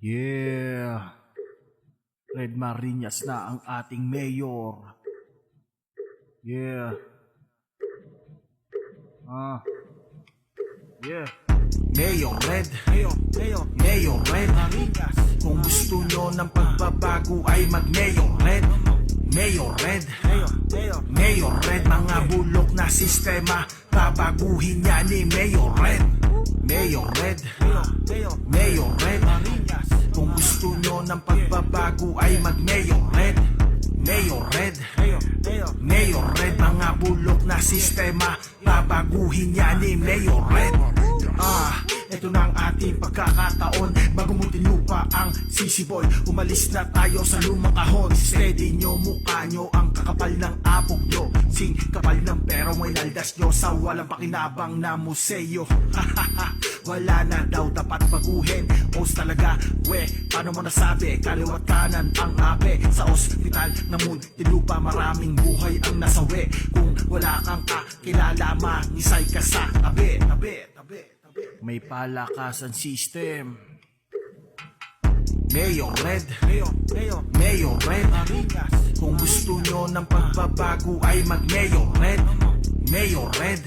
Yeah, Red Marinas na ang ating mayor. Yeah. Yeah. Mayor Red, Mayor Red. Kung gusto nyo ng pagbabago ay mag-Mayor Red. Mayor Red, Mayor Red. Mga bulok na sistema, babaguhin niya ni Mayor Red. Mayor Red, Mayor Red. Kung gusto nyo ng pagbabago ay mag-Mayor Red. Mayor Red, Mayor Red. Mga bulok na sistema, babaguhin niya ni Mayor Red. Ito na ang ating pagkakataon. Bago mo tinupa ang sisiboy, umalis na tayo sa lumang kahon. Steady nyo, mukha nyo ang kakapal ng apog nyo. Sing kapal ng pero may naldas nyo sa walang pakinabang na museo. Wala na daw dapat baguhin. Post talaga, paano mo nasabi? Kaliwat kanan ang ape. Sa ospital na Muntinlupa, maraming buhay ang nasawi. Kung wala kang kakilala, mangisay ka sa tabi. May palakasan system. Mayor Red, Mayor Red. Kung gusto nyo ng pagbabago ay mag-Mayor Red. Mayor Red,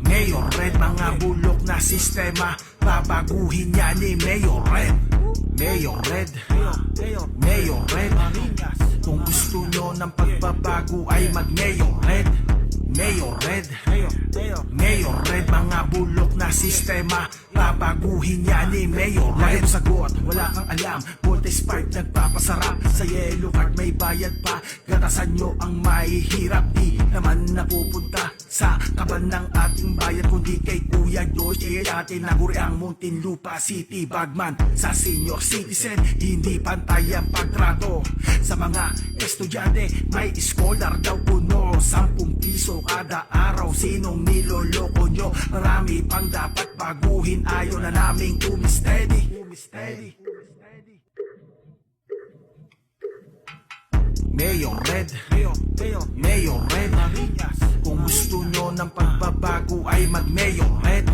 Mayor Red. Mga bulok na sistema, babaguhin niya ni Mayor Red. Mayor Red, Mayor Red. Kung gusto nyo ng pagbabago ay mag-Mayor Red. Mayor Red, Mayor Red. Mga bulok na sistema, babaguhin niya ni Mayor Red. Sagot, wala kang alam. Voltage pipe nagpapasarap. Sa yellow card may bayad pa. Gatasan nyo ang mahihirap. Di naman napupunta sa kaban ng ating bayan, kundi kay Kuya Josh. Dati naguri ang Muntinlupa City Bagman. Sa senior citizen, hindi pantay ang pagtrato. Sa mga estudyante, may scholar daw puno. 10 piso kada araw, sinong niloloko nyo? Marami pang dapat baguhin, ayaw na naming umistedy. Mayor Red, Mayor Red. Kung gusto nyo ng pagbabago ay mag-Mayor Red.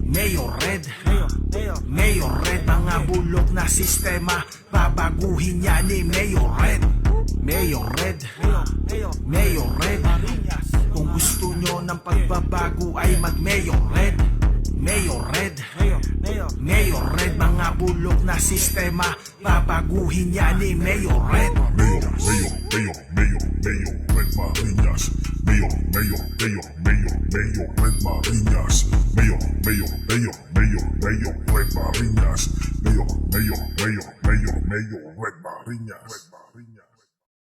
Mayor Red, Mayor Red. Mga bulok na sistema, babaguhin niya ni Mayor Red. Mayor Red, Mayor Red. Kung gusto nyo ng pagbabago ay mag-Mayor Red. Mayor Red, Mayor Red. Mga bulok na sistema, babaguhin niya ni Mayor Red. Mayor Red Marinas. Mayor Red Marinas. Mayor Red Marinas. Mayor Red Marinas.